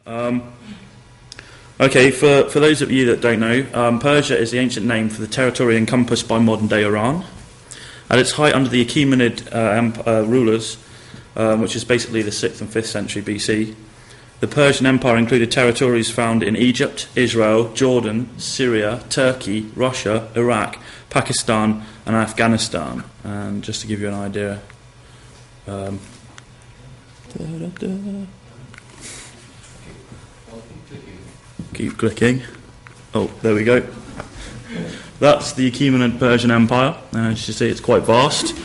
Okay, for those of you that don't know, Persia is the ancient name for the territory encompassed by modern-day Iran. At its height under the Achaemenid rulers, which is basically the 6th and 5th century BC, the Persian Empire included territories found in Egypt, Israel, Jordan, Syria, Turkey, Russia, Iraq, Pakistan and Afghanistan. And just to give you an idea... Keep clicking. Oh, there we go. That's the Achaemenid Persian Empire. As you see, it's quite vast.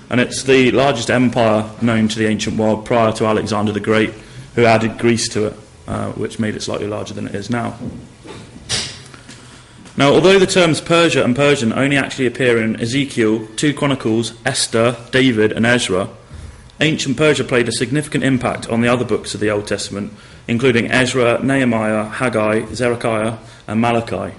And it's the largest empire known to the ancient world prior to Alexander the Great, who added Greece to it, which made it slightly larger than it is now. Now, although the terms Persia and Persian only actually appear in Ezekiel, 2 Chronicles, Esther, David and Ezra, ancient Persia played a significant impact on the other books of the Old Testament, including Ezra, Nehemiah, Haggai, Zedekiah and Malachi.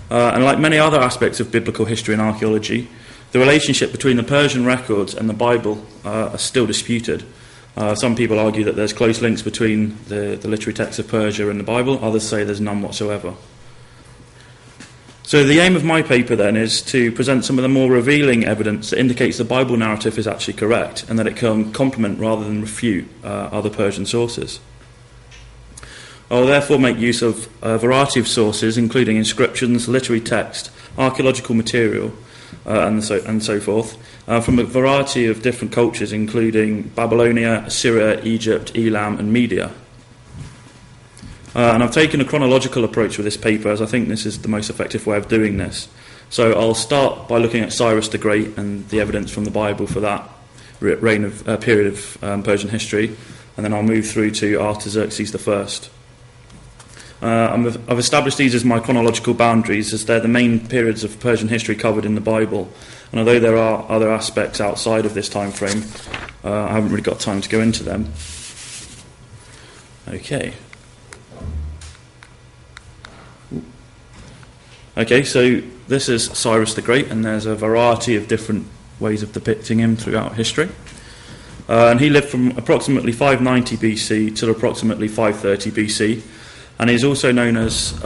And like many other aspects of biblical history and archaeology, the relationship between the Persian records and the Bible are still disputed. Some people argue that there's close links between the literary texts of Persia and the Bible, others say there's none whatsoever. So the aim of my paper then is to present some of the more revealing evidence that indicates the Bible narrative is actually correct and that it can complement rather than refute other Persian sources. I will therefore make use of a variety of sources, including inscriptions, literary text, archaeological material, and so forth, from a variety of different cultures, including Babylonia, Assyria, Egypt, Elam, and Media. And I've taken a chronological approach with this paper, as I think this is the most effective way of doing this. So I'll start by looking at Cyrus the Great and the evidence from the Bible for that period of Persian history, and then I'll move through to Artaxerxes I. I've established these as my chronological boundaries, as they're the main periods of Persian history covered in the Bible. And although there are other aspects outside of this time frame, I haven't really got time to go into them. Okay, so this is Cyrus the Great, and there's a variety of different ways of depicting him throughout history. And he lived from approximately 590 BC to approximately 530 BC, and he's also known as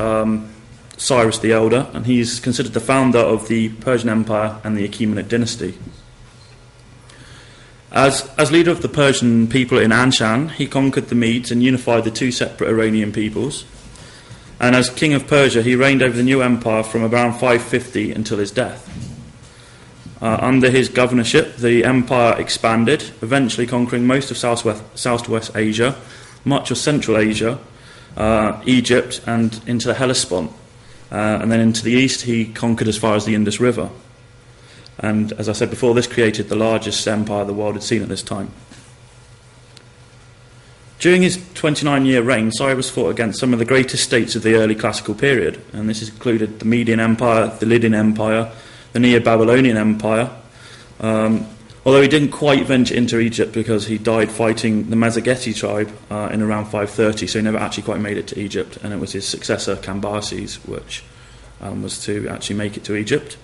Cyrus the Elder, and he's considered the founder of the Persian Empire and the Achaemenid dynasty. As leader of the Persian people in Anshan, he conquered the Medes and unified the 2 separate Iranian peoples. And as king of Persia, he reigned over the new empire from around 550 until his death. Under his governorship, the empire expanded, eventually conquering most of southwest Asia, much of Central Asia, Egypt, and into the Hellespont. And then into the east, he conquered as far as the Indus River. And as I said before, this created the largest empire the world had seen at this time. During his 29-year reign, Cyrus fought against some of the greatest states of the early classical period, and this included the Median Empire, the Lydian Empire, the Neo-Babylonian Empire, although he didn't quite venture into Egypt because he died fighting the Mazzageti tribe in around 530, so he never actually quite made it to Egypt, and it was his successor, Cambyses, which was to actually make it to Egypt.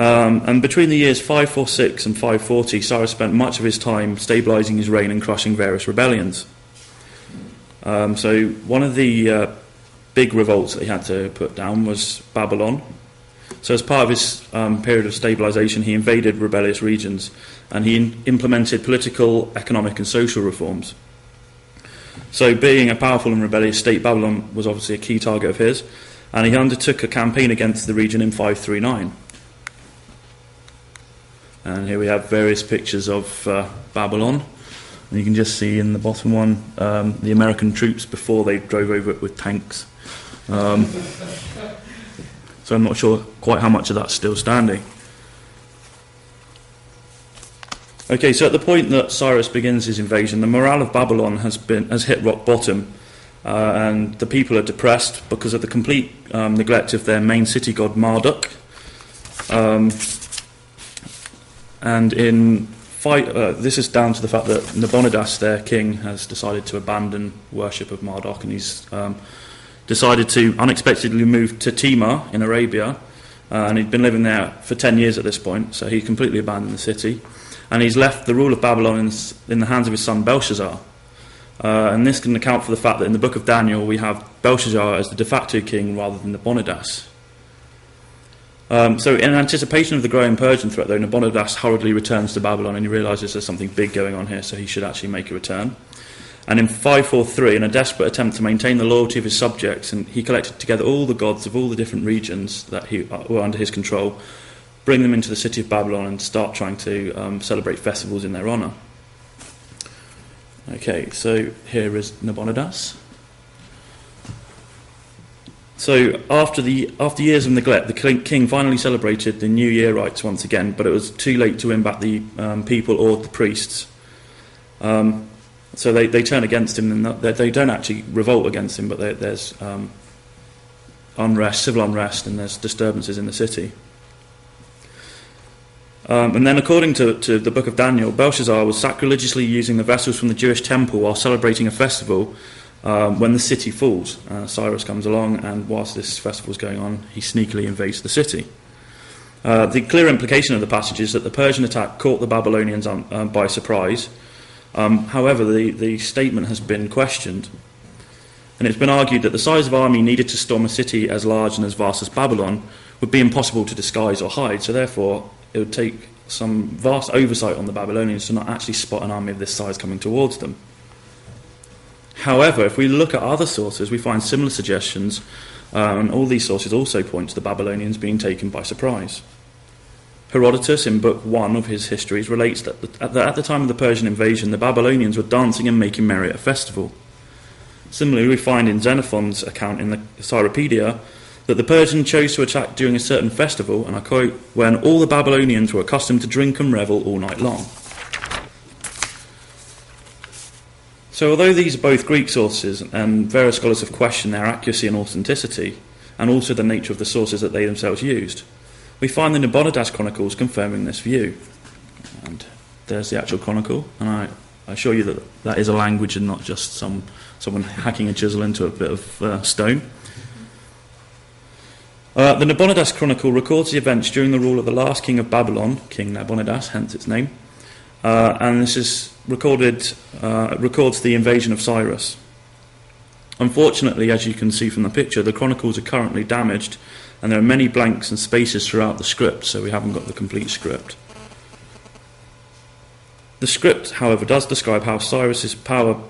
And between the years 546 and 540, Cyrus spent much of his time stabilising his reign and crushing various rebellions. So one of the big revolts that he had to put down was Babylon. So as part of his period of stabilisation, he invaded rebellious regions, and he implemented political, economic and social reforms. So being a powerful and rebellious state, Babylon was obviously a key target of his, and he undertook a campaign against the region in 539. And here we have various pictures of Babylon. And you can just see in the bottom one the American troops before they drove over it with tanks. So I'm not sure quite how much of that's still standing. Okay, so at the point that Cyrus begins his invasion, the morale of Babylon has hit rock bottom, and the people are depressed because of the complete neglect of their main city god Marduk. And this is down to the fact that Nabonidus, their king, has decided to abandon worship of Marduk, and he's decided to unexpectedly move to Timar in Arabia, and he'd been living there for 10 years at this point, so he completely abandoned the city, and he's left the rule of Babylon in the hands of his son Belshazzar. And this can account for the fact that in the book of Daniel we have Belshazzar as the de facto king rather than Nabonidus. So in anticipation of the growing Persian threat, though, Nabonidus hurriedly returns to Babylon, and he realises there's something big going on here, so he should actually make a return. And in 543, in a desperate attempt to maintain the loyalty of his subjects, and he collected together all the gods of all the different regions that were under his control, bring them into the city of Babylon and start trying to celebrate festivals in their honour. Okay, so here is Nabonidus. So after years of neglect, the king finally celebrated the New Year rites once again, but it was too late to win back the people or the priests. So they turn against him, and they don't actually revolt against him, but there's unrest, civil unrest, and there's disturbances in the city. And then, according to the book of Daniel, Belshazzar was sacrilegiously using the vessels from the Jewish temple while celebrating a festival when the city falls. Cyrus comes along, and whilst this festival is going on, he sneakily invades the city. The clear implication of the passage is that the Persian attack caught the Babylonians by surprise. However, the statement has been questioned, and it's been argued that the size of army needed to storm a city as large and as vast as Babylon would be impossible to disguise or hide, so therefore it would take some vast oversight on the Babylonians to not actually spot an army of this size coming towards them. However, if we look at other sources, we find similar suggestions, and all these sources also point to the Babylonians being taken by surprise. Herodotus, in Book 1 of his histories, relates that at the time of the Persian invasion, the Babylonians were dancing and making merry at a festival. Similarly, we find in Xenophon's account in the Cyropedia that the Persians chose to attack during a certain festival, and I quote, when all the Babylonians were accustomed to drink and revel all night long. So although these are both Greek sources, and various scholars have questioned their accuracy and authenticity, and also the nature of the sources that they themselves used, we find the Nabonidus Chronicles confirming this view. And there's the actual chronicle, and I assure you that that is a language and not just someone hacking a chisel into a bit of stone. The Nabonidus Chronicle records the events during the rule of the last king of Babylon, King Nabonidus, hence its name, and this is records the invasion of Cyrus. Unfortunately, as you can see from the picture, the chronicles are currently damaged, and there are many blanks and spaces throughout the script, so we haven't got the complete script. The script, however, does describe how Cyrus's power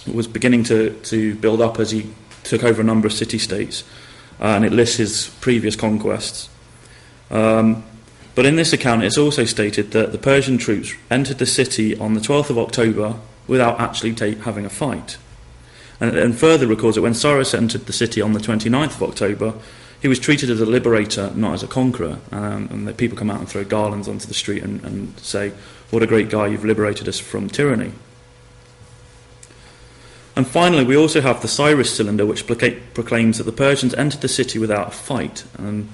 was beginning to build up as he took over a number of city-states, and it lists his previous conquests. But in this account, it's also stated that the Persian troops entered the city on the 12th of October without actually having a fight. And further records that when Cyrus entered the city on the 29th of October, he was treated as a liberator, not as a conqueror. And the people come out and throw garlands onto the street and say, "What a great guy, you've liberated us from tyranny." And finally, we also have the Cyrus Cylinder, which proclaims that the Persians entered the city without a fight. And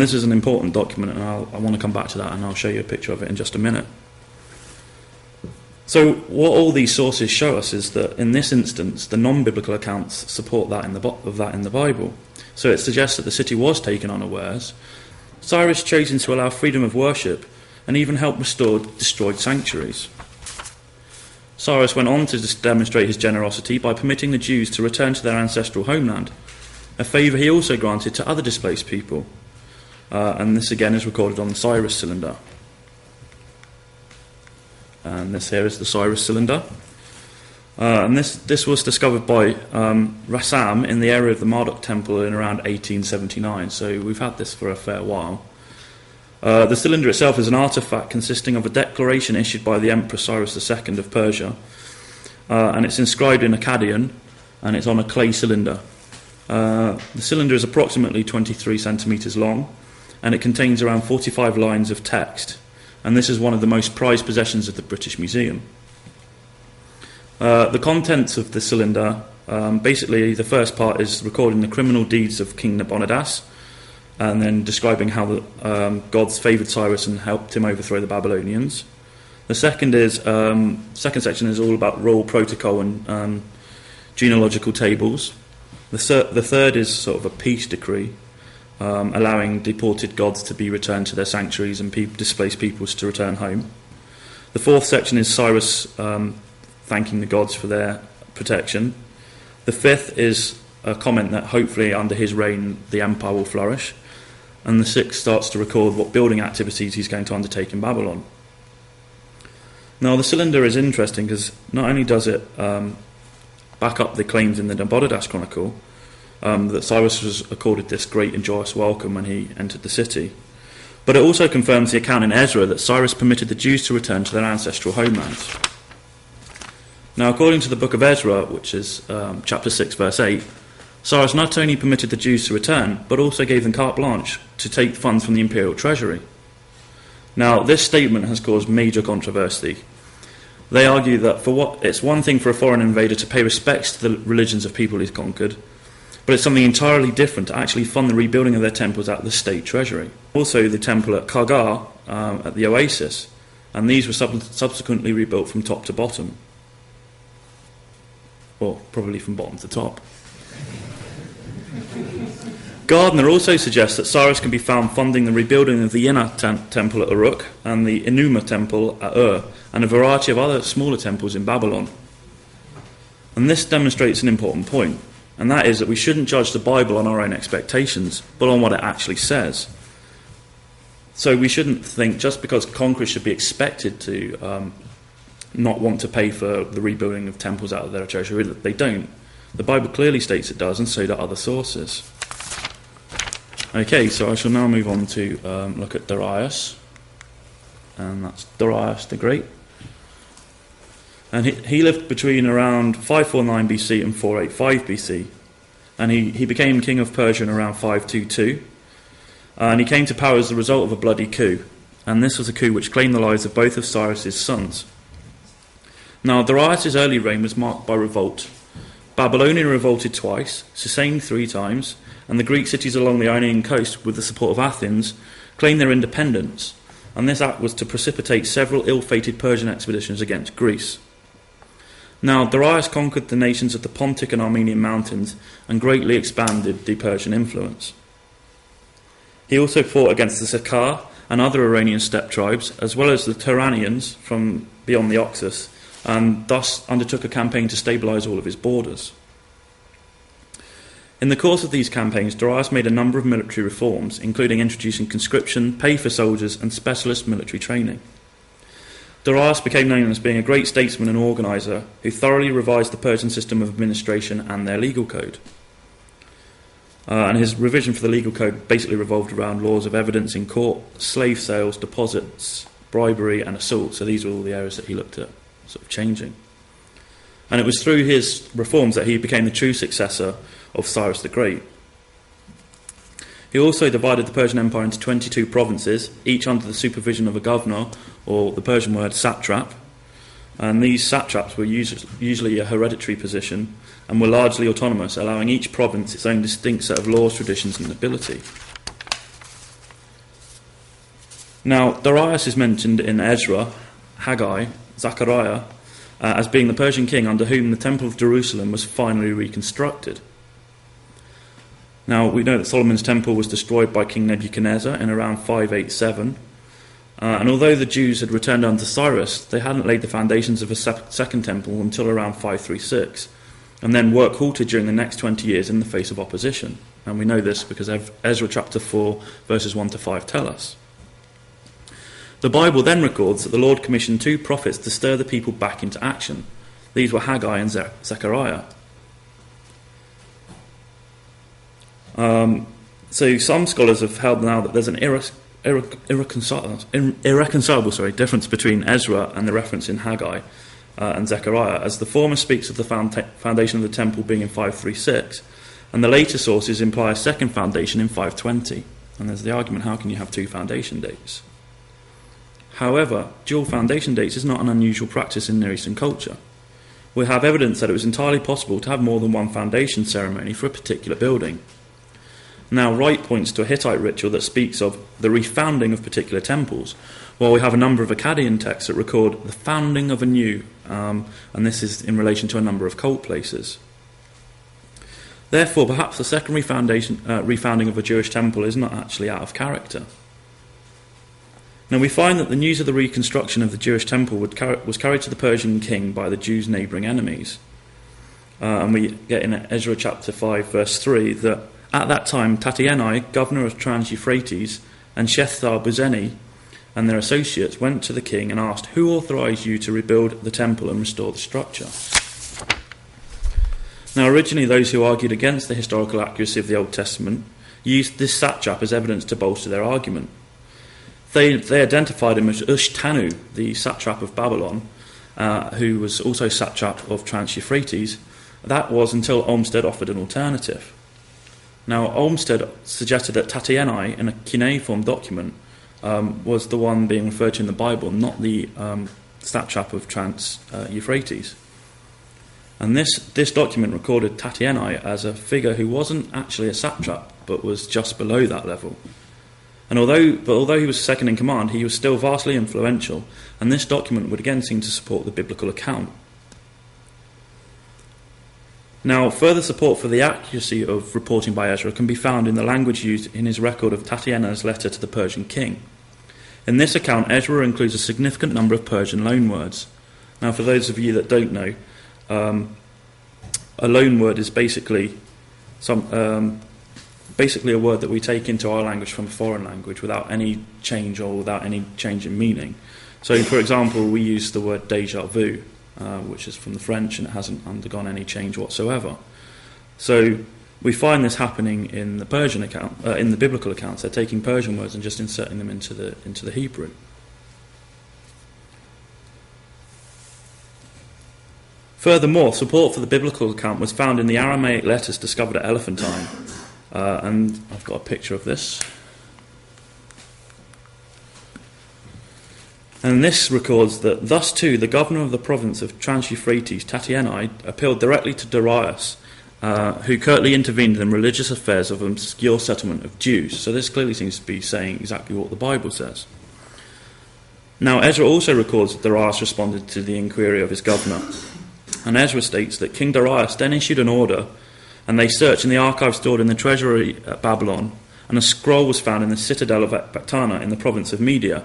this is an important document, and I want to come back to that, and I'll show you a picture of it in just a minute. So what all these sources show us is that in this instance, the non-biblical accounts support that in the Bible. So it suggests that the city was taken unawares. Cyrus chosen to allow freedom of worship and even help restore destroyed sanctuaries. Cyrus went on to demonstrate his generosity by permitting the Jews to return to their ancestral homeland, a favour he also granted to other displaced people. And this again is recorded on the Cyrus Cylinder. And this here is the Cyrus Cylinder. And this was discovered by Rassam in the area of the Marduk Temple in around 1879, so we've had this for a fair while. The cylinder itself is an artefact consisting of a declaration issued by the Emperor Cyrus II of Persia, and it's inscribed in Akkadian, and it's on a clay cylinder. The cylinder is approximately 23 centimetres long, and it contains around 45 lines of text, and this is one of the most prized possessions of the British Museum. The contents of the cylinder, basically the first part is recording the criminal deeds of King Nabonidus, and then describing how the gods favoured Cyrus and helped him overthrow the Babylonians. The second section is all about royal protocol and genealogical tables. The third is sort of a peace decree, allowing deported gods to be returned to their sanctuaries and displaced peoples to return home. The fourth section is Cyrus thanking the gods for their protection. The fifth is a comment that hopefully under his reign the empire will flourish. And the sixth starts to record what building activities he's going to undertake in Babylon. Now the cylinder is interesting because not only does it back up the claims in the Nabonidus Chronicle that Cyrus was accorded this great and joyous welcome when he entered the city, but it also confirms the account in Ezra that Cyrus permitted the Jews to return to their ancestral homelands. Now, according to the book of Ezra, which is chapter 6, verse 8, Cyrus not only permitted the Jews to return, but also gave them carte blanche to take funds from the imperial treasury. Now, this statement has caused major controversy. They argue that it's one thing for a foreign invader to pay respects to the religions of people he's conquered, but it's something entirely different to actually fund the rebuilding of their temples out of the state treasury. Also, the temple at Kargar, at the Oasis, and these were subsequently rebuilt from top to bottom. Or probably from bottom to top. Gardner also suggests that Cyrus can be found funding the rebuilding of the Inna temple at Uruk and the Enuma temple at Ur, and a variety of other smaller temples in Babylon. And this demonstrates an important point, and that is that we shouldn't judge the Bible on our own expectations, but on what it actually says. So we shouldn't think just because conquerors should be expected to not want to pay for the rebuilding of temples out of their treasury, that they don't. The Bible clearly states it does, and so do other sources. Okay, so I shall now move on to look at Darius, and that's Darius the Great. And he lived between around 549 BC and 485 BC, and he became king of Persia in around 522, and he came to power as the result of a bloody coup, and this was a coup which claimed the lives of both of Cyrus's sons. Now, Darius' early reign was marked by revolt. Babylonia revolted twice, Sicily 3 times, and the Greek cities along the Ionian coast, with the support of Athens, claimed their independence, and this act was to precipitate several ill-fated Persian expeditions against Greece. Now, Darius conquered the nations of the Pontic and Armenian mountains and greatly expanded the Persian influence. He also fought against the Sakar and other Iranian steppe tribes, as well as the Turanians from beyond the Oxus, and thus undertook a campaign to stabilise all of his borders. In the course of these campaigns, Darius made a number of military reforms, including introducing conscription, pay for soldiers, and specialist military training. Darius became known as being a great statesman and organiser who thoroughly revised the Persian system of administration and their legal code. And his revision for the legal code basically revolved around laws of evidence in court, slave sales, deposits, bribery, and assault. So these were all the areas that he looked at sort of changing. And it was through his reforms that he became the true successor of Cyrus the Great. He also divided the Persian Empire into 22 provinces, each under the supervision of a governor, or the Persian word satrap. And these satraps were usually a hereditary position and were largely autonomous, allowing each province its own distinct set of laws, traditions, and ability. Now, Darius is mentioned in Ezra, Haggai, Zechariah, as being the Persian king under whom the Temple of Jerusalem was finally reconstructed. Now, we know that Solomon's temple was destroyed by King Nebuchadnezzar in around 587, and although the Jews had returned under Cyrus, they hadn't laid the foundations of a second temple until around 536, and then work halted during the next 20 years in the face of opposition. And we know this because Ezra chapter 4, verses 1 to 5 tell us. The Bible then records that the Lord commissioned 2 prophets to stir the people back into action. These were Haggai and Zechariah. So some scholars have held now that there's an irreconcilable difference between Ezra and the reference in Haggai and Zechariah, as the former speaks of the foundation of the temple being in 536, and the later sources imply a second foundation in 520. And there's the argument, how can you have 2 foundation dates? However, dual foundation dates is not an unusual practice in Near Eastern culture. We have evidence that it was entirely possible to have more than one foundation ceremony for a particular building. Now, Wright points to a Hittite ritual that speaks of the refounding of particular temples, while we have a number of Akkadian texts that record the founding of a new, and this is in relation to a number of cult places. Therefore, perhaps the second refounding of a Jewish temple is not actually out of character. Now we find that the news of the reconstruction of the Jewish temple was carried to the Persian king by the Jews' neighbouring enemies. And we get in Ezra chapter 5 verse 3 that at that time Tatienai, governor of Trans-Euphrates, and Shethar-Buzeni and their associates went to the king and asked, "Who authorised you to rebuild the temple and restore the structure?" Now originally those who argued against the historical accuracy of the Old Testament used this satrap as evidence to bolster their argument. They identified him as Ushtanu, the satrap of Babylon, who was also satrap of Trans-Euphrates. That was until Olmsted offered an alternative. Now, Olmsted suggested that Tatienai, in a cuneiform document, was the one being referred to in the Bible, not the satrap of Trans-Euphrates. And this document recorded Tatienai as a figure who wasn't actually a satrap, but was just below that level. And although he was second in command, he was still vastly influential, and this document would again seem to support the biblical account. Now, further support for the accuracy of reporting by Ezra can be found in the language used in his record of Tatienai's letter to the Persian king. In this account, Ezra includes a significant number of Persian loanwords. Now, for those of you that don't know, a loanword is basically a word that we take into our language from a foreign language without any change or without any change in meaning. So, for example, we use the word déjà vu, which is from the French, and it hasn't undergone any change whatsoever. So we find this happening in the Persian account, in the biblical accounts. They're taking Persian words and just inserting them into the Hebrew. Furthermore, support for the biblical account was found in the Aramaic letters discovered at Elephantine, and I've got a picture of this. And this records that, thus too, the governor of the province of Trans-Euphrates, Tatienai, appealed directly to Darius, who curtly intervened in religious affairs of an obscure settlement of Jews. So this clearly seems to be saying exactly what the Bible says. Now, Ezra also records that Darius responded to the inquiry of his governor. And Ezra states that King Darius then issued an order, and they searched in the archives stored in the treasury at Babylon, and a scroll was found in the citadel of Ecbatana in the province of Media.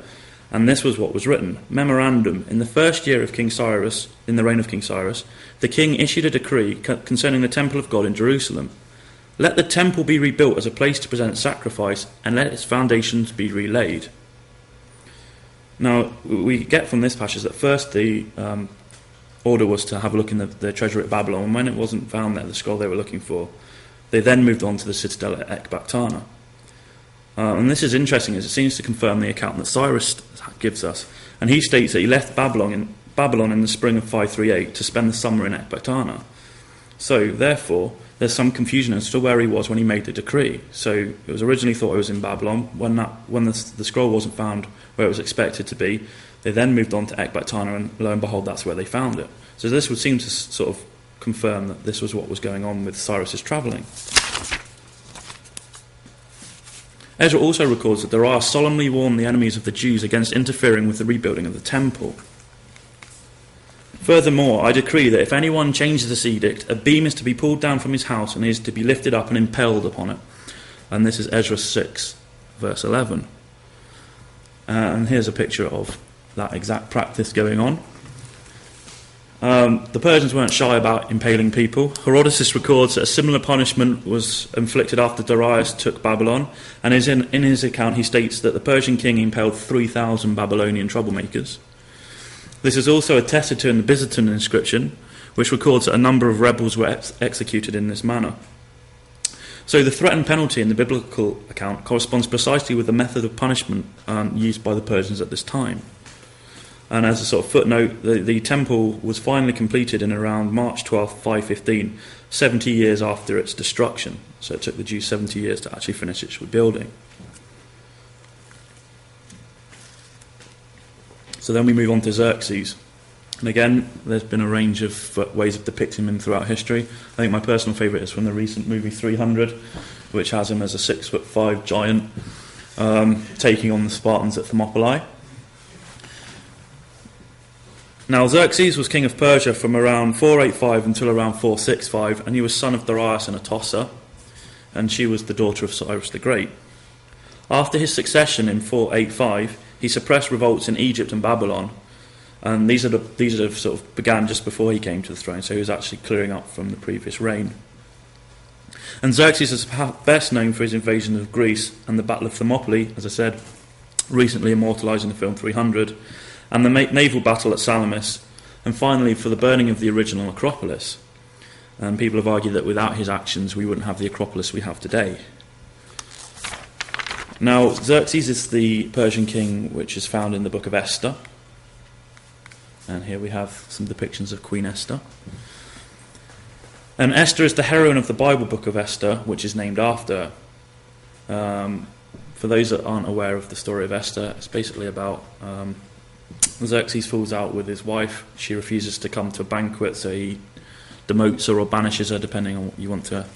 And this was what was written. Memorandum, in the first year of King Cyrus, in the reign of King Cyrus, the king issued a decree concerning the temple of God in Jerusalem. Let the temple be rebuilt as a place to present sacrifice, and let its foundations be relaid. Now, we get from this passage that first the order was to have a look in the treasury at Babylon, and when it wasn't found there, the scroll they were looking for, they then moved on to the citadel at Ecbatana. And this is interesting, as it seems to confirm the account that Cyrus gives us. And he states that he left Babylon in the spring of 538 to spend the summer in Ecbatana. So, therefore, there's some confusion as to where he was when he made the decree. So, it was originally thought it was in Babylon. When the scroll wasn't found where it was expected to be, they then moved on to Ecbatana, and lo and behold, that's where they found it. So this would seem to sort of confirm that this was what was going on with Cyrus's travelling. Ezra also records that Darius solemnly warned the enemies of the Jews against interfering with the rebuilding of the temple. Furthermore, I decree that if anyone changes this edict, a beam is to be pulled down from his house and is to be lifted up and impaled upon it. And this is Ezra 6, verse 11. And here's a picture of that exact practice going on. The Persians weren't shy about impaling people. Herodotus records that a similar punishment was inflicted after Darius took Babylon, and in his account he states that the Persian king impaled 3,000 Babylonian troublemakers. This is also attested to in the Byzantine inscription, which records that a number of rebels were executed in this manner. So the threatened penalty in the biblical account corresponds precisely with the method of punishment used by the Persians at this time. And as a sort of footnote, the temple was finally completed in around March 12th, 515, 70 years after its destruction. So it took the Jews 70 years to actually finish its rebuilding. So then we move on to Xerxes. And again, there's been a range of ways of depicting him throughout history. I think my personal favourite is from the recent movie 300, which has him as a 6'5" giant taking on the Spartans at Thermopylae. Now, Xerxes was king of Persia from around 485 until around 465, and he was son of Darius and Atossa, and she was the daughter of Cyrus the Great. After his succession in 485, He suppressed revolts in Egypt and Babylon, and these are sort of began just before he came to the throne, so he was actually clearing up from the previous reign. And Xerxes is best known for his invasion of Greece and the Battle of Thermopylae, as I said, recently immortalised in the film 300, and the naval battle at Salamis, and finally for the burning of the original Acropolis. And people have argued that without his actions we wouldn't have the Acropolis we have today. Now, Xerxes is the Persian king which is found in the book of Esther. And here we have some depictions of Queen Esther. And Esther is the heroine of the Bible book of Esther, which is named after her. For those that aren't aware of the story of Esther, it's basically about Xerxes falls out with his wife. She refuses to come to a banquet, so he demotes her or banishes her, depending on what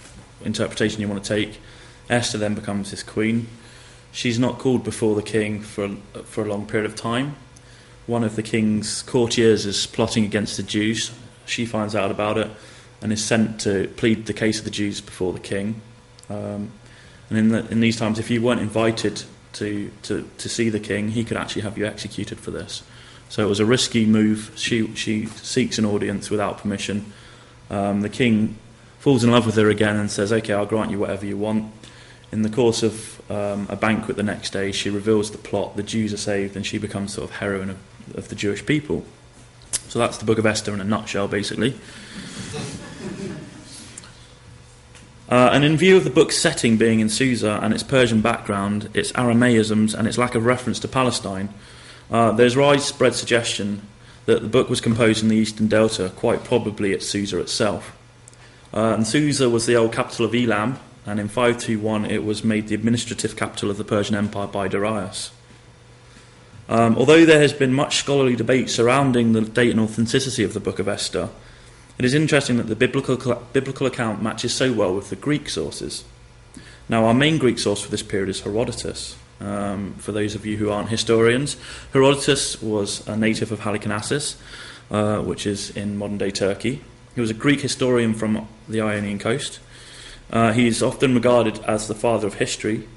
interpretation you want to take. Esther then becomes his queen. She's not called before the king for a long period of time. One of the king's courtiers is plotting against the Jews. She finds out about it and is sent to plead the case of the Jews before the king. And in these times, if you weren't invited to see the king, he could actually have you executed for this. So it was a risky move. She seeks an audience without permission. The king falls in love with her again and says, "Okay, I'll grant you whatever you want." In the course of a banquet the next day, she reveals the plot. The Jews are saved, and she becomes sort of heroine of the Jewish people. So that's the book of Esther in a nutshell, basically. And in view of the book's setting being in Susa and its Persian background, its Aramaisms and its lack of reference to Palestine, there's widespread suggestion that the book was composed in the Eastern Delta, quite probably at Susa itself. And Susa was the old capital of Elam, and in 521 it was made the administrative capital of the Persian Empire by Darius. Although there has been much scholarly debate surrounding the date and authenticity of the book of Esther, it is interesting that the biblical account matches so well with the Greek sources. Now, our main Greek source for this period is Herodotus. For those of you who aren't historians, Herodotus was a native of Halicarnassus, which is in modern-day Turkey. He was a Greek historian from the Ionian coast. He is often regarded as the father of history,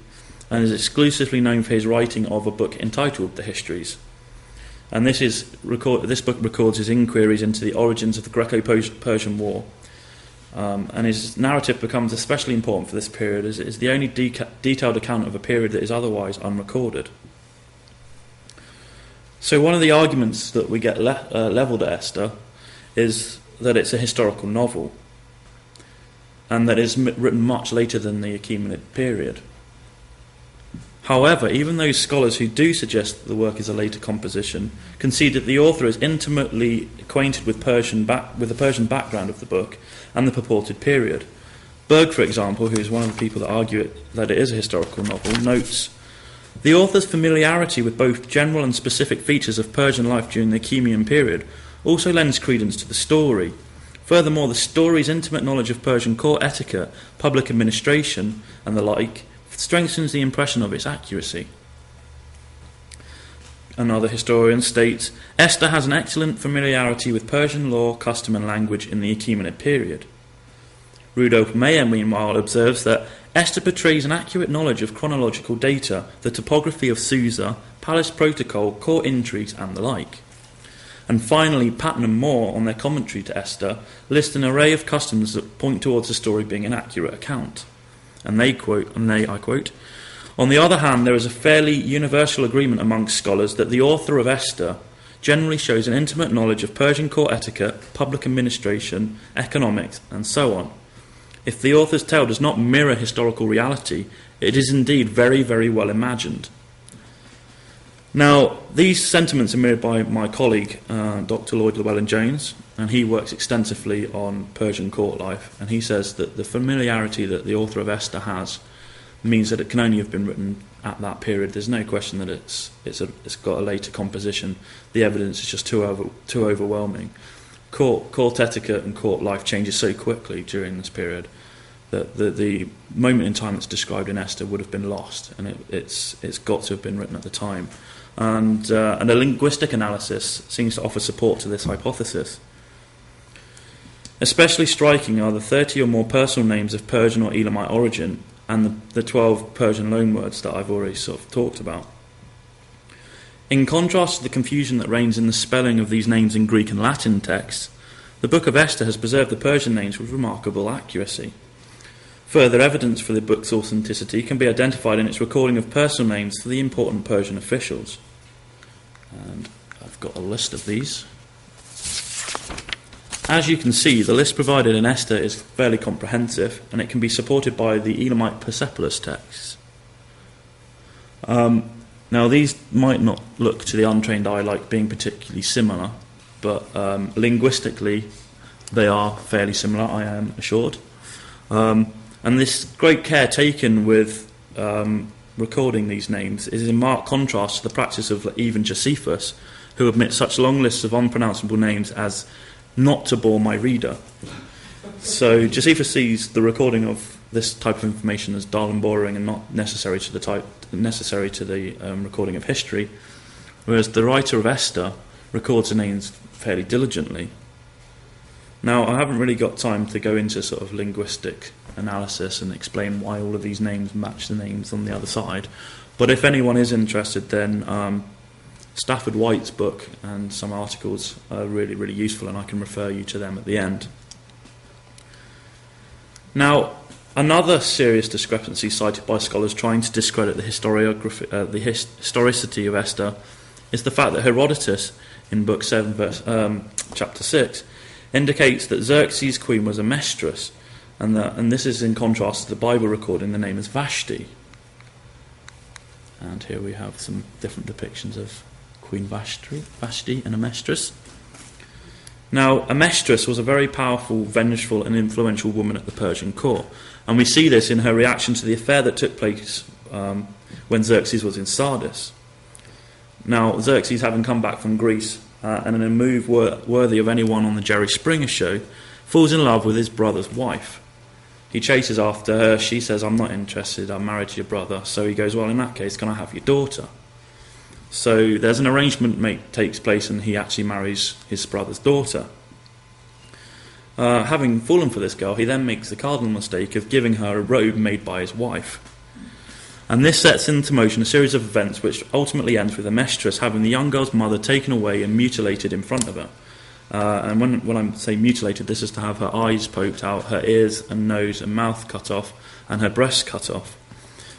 and is exclusively known for his writing of a book entitled The Histories. And this book records his inquiries into the origins of the Greco-Persian War. And his narrative becomes especially important for this period, as it is the only detailed account of a period that is otherwise unrecorded. So one of the arguments that we get levelled at Esther is that it's a historical novel, and that it's written much later than the Achaemenid period. However, even those scholars who do suggest that the work is a later composition concede that the author is intimately acquainted with the Persian background of the book and the purported period. Berg, for example, who is one of the people that argue that it is a historical novel, notes, "The author's familiarity with both general and specific features of Persian life during the Achaemenid period also lends credence to the story. Furthermore, the story's intimate knowledge of Persian court etiquette, public administration, and the like strengthens the impression of its accuracy." Another historian states, "Esther has an excellent familiarity with Persian law, custom and language in the Achaemenid period." Rudolf Meyer, meanwhile, observes that Esther portrays an accurate knowledge of chronological data, the topography of Susa, palace protocol, court intrigues, and the like. And finally, Patton and Moore, on their commentary to Esther, list an array of customs that point towards the story being an accurate account. And I quote, "On the other hand, there is a fairly universal agreement amongst scholars that the author of Esther generally shows an intimate knowledge of Persian court etiquette, public administration, economics, and so on. If the author's tale does not mirror historical reality, it is indeed very, very well imagined." Now, these sentiments are mirrored by my colleague, Dr. Lloyd Llewellyn-Jones, and he works extensively on Persian court life, and he says that the familiarity that the author of Esther has means that it can only have been written at that period. There's no question that it's got a later composition. The evidence is just too overwhelming. Court etiquette and court life changes so quickly during this period that the moment in time that's described in Esther would have been lost, and it's got to have been written at the time. And a linguistic analysis seems to offer support to this hypothesis. Especially striking are the 30 or more personal names of Persian or Elamite origin, and the 12 Persian loanwords that I've already sort of talked about. In contrast to the confusion that reigns in the spelling of these names in Greek and Latin texts, the Book of Esther has preserved the Persian names with remarkable accuracy. Further evidence for the book's authenticity can be identified in its recording of personal names for the important Persian officials. And I've got a list of these. As you can see, the list provided in Esther is fairly comprehensive, and it can be supported by the Elamite Persepolis texts. Now, these might not look to the untrained eye like being particularly similar, but linguistically they are fairly similar, I am assured. And this great care taken with recording these names is in marked contrast to the practice of even Josephus, who omits such long lists of unpronounceable names as not to bore my reader. So Josephus sees the recording of this type of information as dull and boring and not necessary to the recording of history, whereas the writer of Esther records the names fairly diligently. Now, I haven't really got time to go into sort of linguistic analysis and explain why all of these names match the names on the other side, but if anyone is interested, then Stafford White's book and some articles are really, really useful, and I can refer you to them at the end. Now, another serious discrepancy cited by scholars trying to discredit the historicity of Esther is the fact that Herodotus, in Book 7, chapter 6, indicates that Xerxes' queen was a mistress, and this is in contrast to the Bible recording the name as Vashti. And here we have some different depictions of Queen Vashti and a mistress. Now, a mistress was a very powerful, vengeful and influential woman at the Persian court, and we see this in her reaction to the affair that took place when Xerxes was in Sardis. Now, Xerxes, having come back from Greece, and in a move worthy of anyone on the Jerry Springer show, falls in love with his brother's wife. He chases after her. She says, "I'm not interested, I'm married to your brother." So he goes, "Well, in that case, can I have your daughter?" So there's an arrangement takes place, and he actually marries his brother's daughter. Having fallen for this girl, he then makes the cardinal mistake of giving her a robe made by his wife. And this sets into motion a series of events which ultimately ends with the mistress having the young girl's mother taken away and mutilated in front of her. And when I say mutilated, this is to have her eyes poked out, her ears and nose and mouth cut off, and her breasts cut off.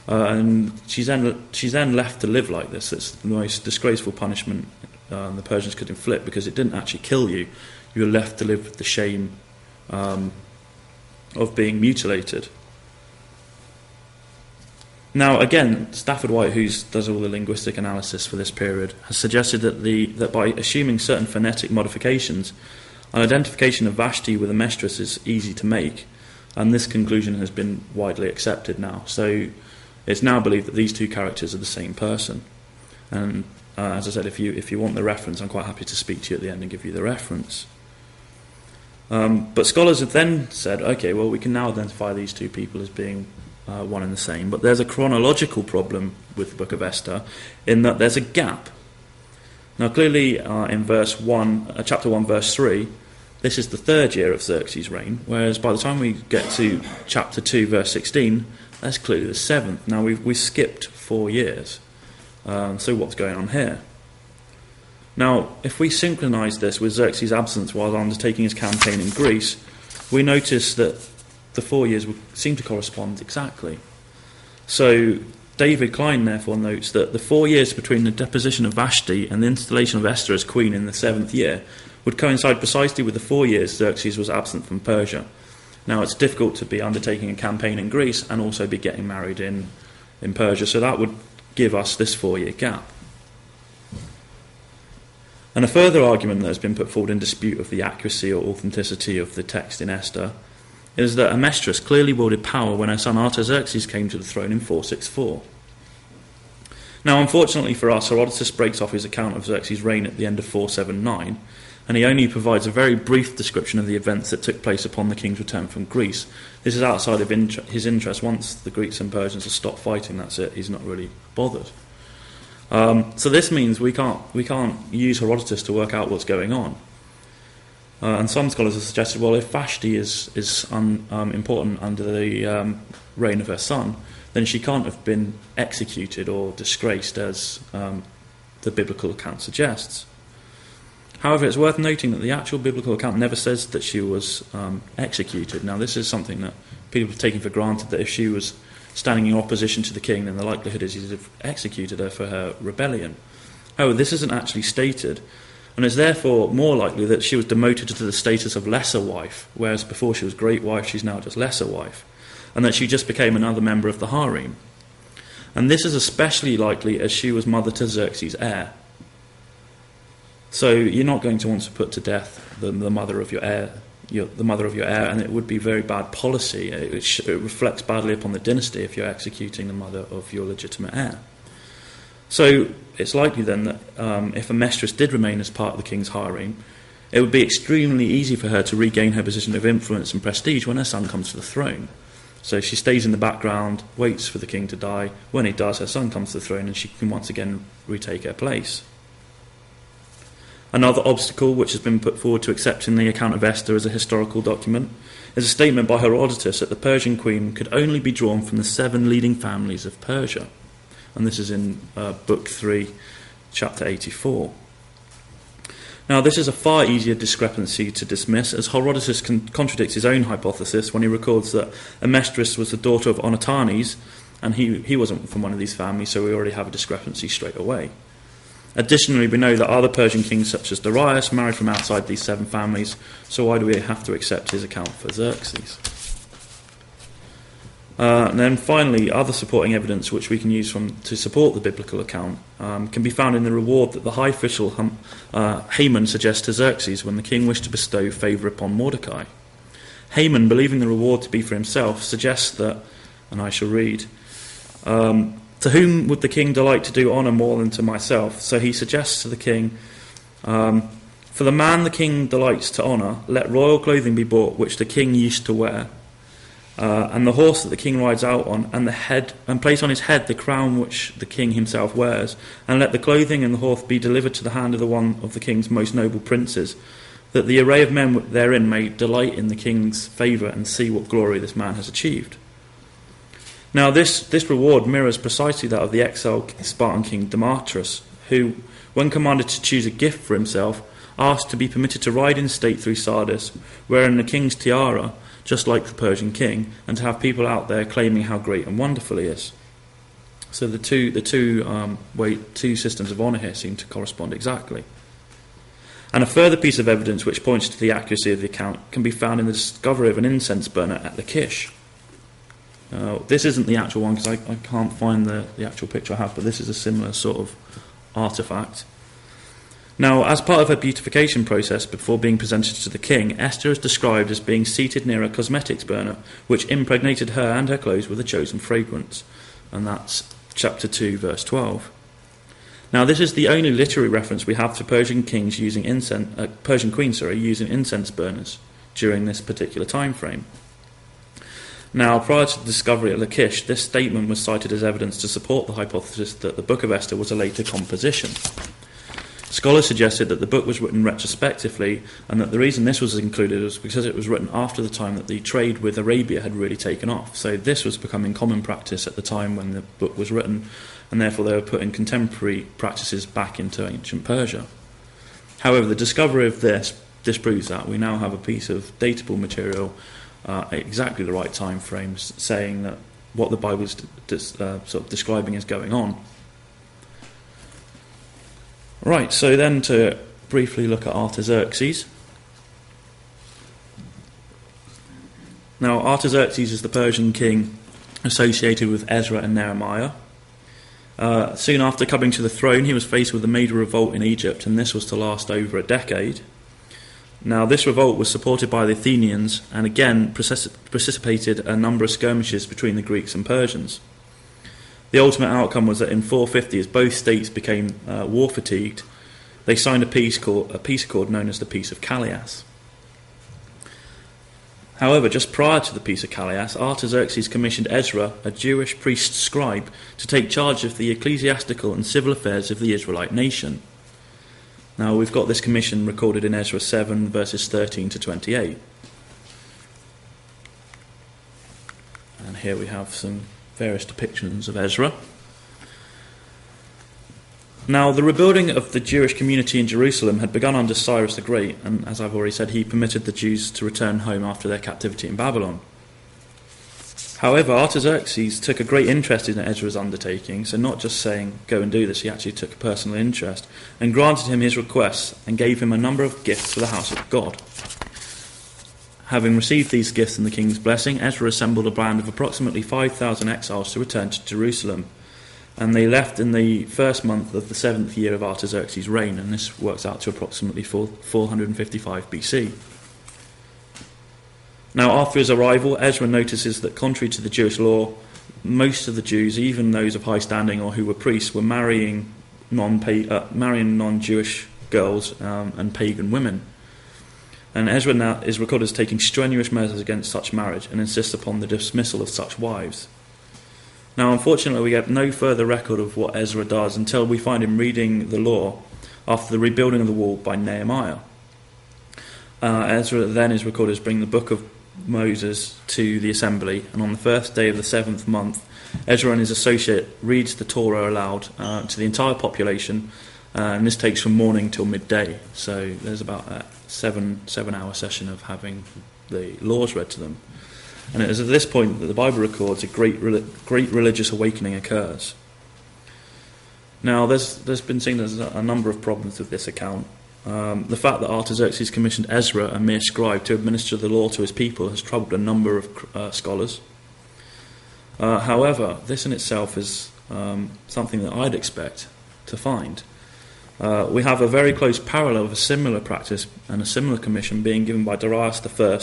And she's then left to live like this. It's the most disgraceful punishment the Persians could inflict, because it didn't actually kill you. You were left to live with the shame of being mutilated. Now, again, Stafford White, who does all the linguistic analysis for this period, has suggested that by assuming certain phonetic modifications, an identification of Vashti with a mistress is easy to make, and this conclusion has been widely accepted now. So it's now believed that these two characters are the same person. And as I said, if you want the reference, I'm quite happy to speak to you at the end and give you the reference. But scholars have then said, okay, well, we can now identify these two people as being one and the same, but there's a chronological problem with the Book of Esther in that there's a gap. Now, clearly, in chapter 1, verse 3, this is the third year of Xerxes' reign, whereas by the time we get to chapter 2, verse 16, that's clearly the seventh. Now, we've skipped 4 years. So what's going on here? Now, if we synchronise this with Xerxes' absence while undertaking his campaign in Greece, we notice that the 4 years would seem to correspond exactly. So David Klein therefore notes that the 4 years between the deposition of Vashti and the installation of Esther as queen in the 7th year would coincide precisely with the 4 years Xerxes was absent from Persia. Now, it's difficult to be undertaking a campaign in Greece and also be getting married in Persia, so that would give us this 4-year gap. And a further argument that has been put forward in dispute of the accuracy or authenticity of the text in Esther is that a mistress clearly wielded power when her son Artaxerxes came to the throne in 464. Now, unfortunately for us, Herodotus breaks off his account of Xerxes' reign at the end of 479, and he only provides a very brief description of the events that took place upon the king's return from Greece. This is outside of his interest. Once the Greeks and Persians have stopped fighting, that's it. He's not really bothered. So this means we can't use Herodotus to work out what's going on. And some scholars have suggested, well, if Vashti is important under the reign of her son, then she can't have been executed or disgraced as the biblical account suggests. However, it's worth noting that the actual biblical account never says that she was executed. Now, this is something that people have taken for granted, that if she was standing in opposition to the king, then the likelihood is he'd have executed her for her rebellion. However, this isn't actually stated, and it's therefore more likely that she was demoted to the status of lesser wife, whereas before she was great wife, she's now just lesser wife, and that she just became another member of the harem. And this is especially likely as she was mother to Xerxes' heir. So you're not going to want to put to death the mother of your heir, and it would be very bad policy. It reflects badly upon the dynasty if you're executing the mother of your legitimate heir. So it's likely then that if a mistress did remain as part of the king's harem, it would be extremely easy for her to regain her position of influence and prestige when her son comes to the throne. So she stays in the background, waits for the king to die. When he does, her son comes to the throne and she can once again retake her place. Another obstacle which has been put forward to accepting the account of Esther as a historical document is a statement by Herodotus that the Persian queen could only be drawn from the 7 leading families of Persia. And this is in Book 3, Chapter 84. Now, this is a far easier discrepancy to dismiss, as Herodotus contradicts his own hypothesis when he records that Amestris was the daughter of Onatanes, and he wasn't from one of these families, so we already have a discrepancy straight away. Additionally, we know that other Persian kings, such as Darius, married from outside these 7 families, so why do we have to accept his account for Xerxes? And then finally, other supporting evidence which we can use to support the biblical account can be found in the reward that the high official Haman suggests to Xerxes when the king wished to bestow favour upon Mordecai. Haman, believing the reward to be for himself, suggests that, and I shall read, to whom would the king delight to do honour more than to myself? So he suggests to the king, for the man the king delights to honour, let royal clothing be bought which the king used to wear, and the horse that the king rides out on, and place on his head the crown which the king himself wears, and let the clothing and the horse be delivered to the hand of the one of the king's most noble princes, that the array of men therein may delight in the king's favour and see what glory this man has achieved. Now, this reward mirrors precisely that of the exiled Spartan king Demetrius, who, when commanded to choose a gift for himself, asked to be permitted to ride in state through Sardis, wearing the king's tiara, just like the Persian king, and to have people out there claiming how great and wonderful he is. So the two systems of honour here seem to correspond exactly. And a further piece of evidence which points to the accuracy of the account can be found in the discovery of an incense burner at Lachish. This isn't the actual one because I can't find the actual picture I have, but this is a similar sort of artefact. Now, as part of her beautification process before being presented to the king, Esther is described as being seated near a cosmetics burner which impregnated her and her clothes with a chosen fragrance, and that's chapter 2, verse 12. Now, this is the only literary reference we have to Persian queens using incense burners during this particular time frame. Now, prior to the discovery at Lachish, this statement was cited as evidence to support the hypothesis that the Book of Esther was a later composition. Scholars suggested that the book was written retrospectively, and that the reason this was included was because it was written after the time that the trade with Arabia had really taken off. So this was becoming common practice at the time when the book was written, and therefore they were putting contemporary practices back into ancient Persia. However, the discovery of this disproves that. We now have a piece of datable material at exactly the right time frames, saying that what the Bible is sort of describing is going on. Right, so then to briefly look at Artaxerxes. Now, Artaxerxes is the Persian king associated with Ezra and Nehemiah. Soon after coming to the throne, he was faced with a major revolt in Egypt, and this was to last over a decade. Now, this revolt was supported by the Athenians, and again precipitated a number of skirmishes between the Greeks and Persians. The ultimate outcome was that in 450, as both states became war fatigued, they signed a peace accord known as the Peace of Callias. However, just prior to the Peace of Callias, Artaxerxes commissioned Ezra, a Jewish priest scribe, to take charge of the ecclesiastical and civil affairs of the Israelite nation. Now, we've got this commission recorded in Ezra 7, verses 13 to 28. And here we have some various depictions of Ezra. Now, the rebuilding of the Jewish community in Jerusalem had begun under Cyrus the Great, and as I've already said, he permitted the Jews to return home after their captivity in Babylon. However, Artaxerxes took a great interest in Ezra's undertaking, so not just saying, go and do this, he actually took a personal interest, and granted him his requests and gave him a number of gifts for the house of God. Having received these gifts and the king's blessing, Ezra assembled a band of approximately 5,000 exiles to return to Jerusalem, and they left in the first month of the 7th year of Artaxerxes' reign, and this works out to approximately 455 BC. Now, after his arrival, Ezra notices that contrary to the Jewish law, most of the Jews, even those of high standing or who were priests, were marrying non-Jewish girls and pagan women. And Ezra now is recorded as taking strenuous measures against such marriage and insists upon the dismissal of such wives. Now, unfortunately, we get no further record of what Ezra does until we find him reading the law after the rebuilding of the wall by Nehemiah. Ezra then is recorded as bringing the book of Moses to the assembly, and on the first day of the 7th month, Ezra and his associate reads the Torah aloud to the entire population, and this takes from morning till midday. So there's about a 7-hour session of having the laws read to them. And it is at this point that the Bible records a great religious awakening occurs. Now, there's been seen as a number of problems with this account. The fact that Artaxerxes commissioned Ezra, a mere scribe, to administer the law to his people has troubled a number of scholars. However, this in itself is something that I'd expect to find. We have a very close parallel of a similar practice and a similar commission being given by Darius I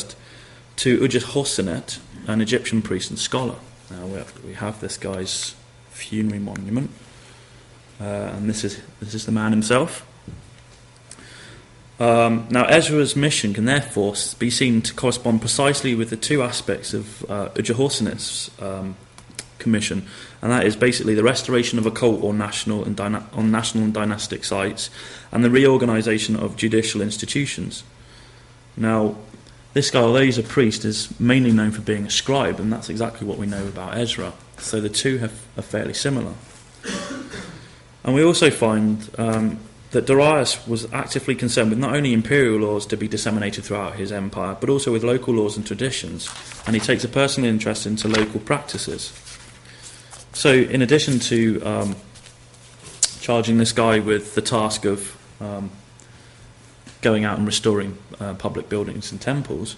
to Ujahossenet, an Egyptian priest and scholar. Now we have this guy's funerary monument, and this is the man himself. Now, Ezra's mission can therefore be seen to correspond precisely with the two aspects of Ujahossenet's commission, and that is basically the restoration of a cult on national and dynastic sites, and the reorganisation of judicial institutions. Now, this guy, although he's a priest, is mainly known for being a scribe, and that's exactly what we know about Ezra. So the two are fairly similar. And we also find that Darius was actively concerned with not only imperial laws to be disseminated throughout his empire, but also with local laws and traditions, and he takes a personal interest into local practices. So in addition to charging this guy with the task of going out and restoring public buildings and temples,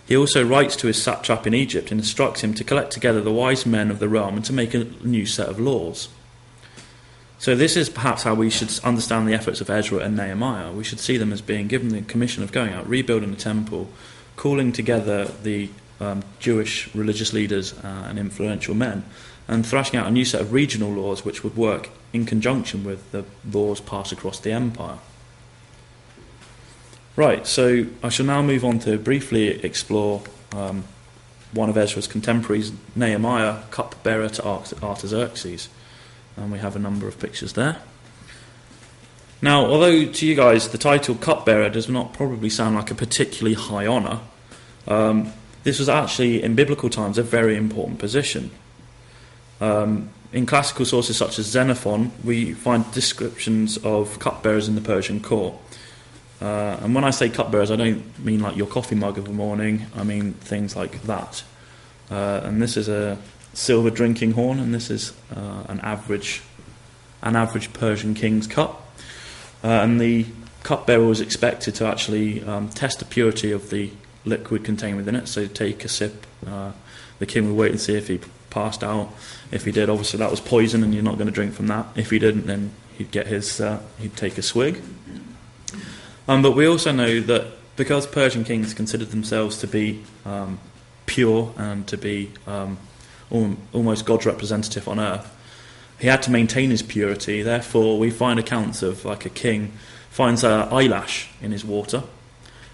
he also writes to his satrap in Egypt and instructs him to collect together the wise men of the realm and to make a new set of laws. So this is perhaps how we should understand the efforts of Ezra and Nehemiah. We should see them as being given the commission of going out, rebuilding the temple, calling together the Jewish religious leaders and influential men, and thrashing out a new set of regional laws which would work in conjunction with the laws passed across the empire. Right, so I shall now move on to briefly explore one of Ezra's contemporaries, Nehemiah, cupbearer to Artaxerxes. And we have a number of pictures there. Now, although to you guys the title cupbearer does not probably sound like a particularly high honour, this was actually, in biblical times, a very important position. In classical sources such as Xenophon, we find descriptions of cupbearers in the Persian court. And when I say cupbearers, I don't mean like your coffee mug of the morning, I mean things like that. And this is a silver drinking horn, and this is an average Persian king's cup. And the cupbearer was expected to actually test the purity of the liquid contained within it, so take a sip. The king would wait and see if he passed out. If he did, obviously that was poison and you're not going to drink from that. If he didn't, then he'd get he'd take a swig. But we also know that because Persian kings considered themselves to be pure and to be almost God's representative on earth, he had to maintain his purity. Therefore, we find accounts of like a king finds an eyelash in his water,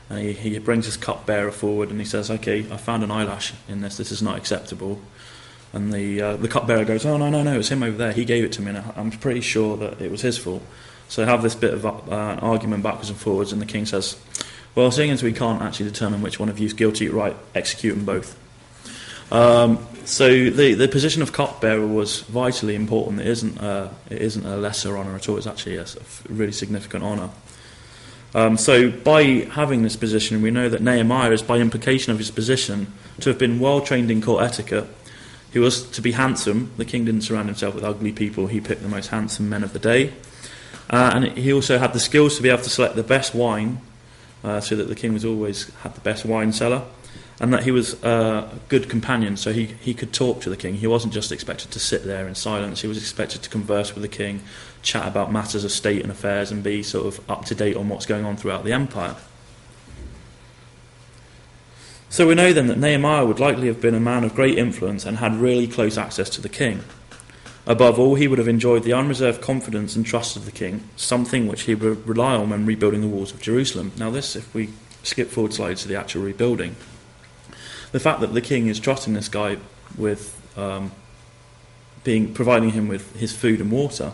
and he brings his cupbearer forward and he says, "Okay, I found an eyelash in this. This is not acceptable." And the cupbearer goes, "Oh no, it's him over there. He gave it to me, and I'm pretty sure that it was his fault." So they have this bit of an argument backwards and forwards, and the king says, "Well, seeing as we can't actually determine which one of you is guilty, right, execute them both." So the position of cupbearer was vitally important. It isn't a lesser honour at all. It's actually a really significant honour. So by having this position, we know that Nehemiah is, by implication of his position, to have been well trained in court etiquette. He was to be handsome. The king didn't surround himself with ugly people. He picked the most handsome men of the day. And he also had the skills to be able to select the best wine, so that the king was always had the best wine cellar, and that he was a good companion, so he could talk to the king. He wasn't just expected to sit there in silence. He was expected to converse with the king, chat about matters of state and affairs, and be sort of up to date on what's going on throughout the empire. So we know then that Nehemiah would likely have been a man of great influence and had really close access to the king. Above all, he would have enjoyed the unreserved confidence and trust of the king, something which he would rely on when rebuilding the walls of Jerusalem. Now this, if we skip forward slides to the actual rebuilding, the fact that the king is trusting this guy with providing him with his food and water,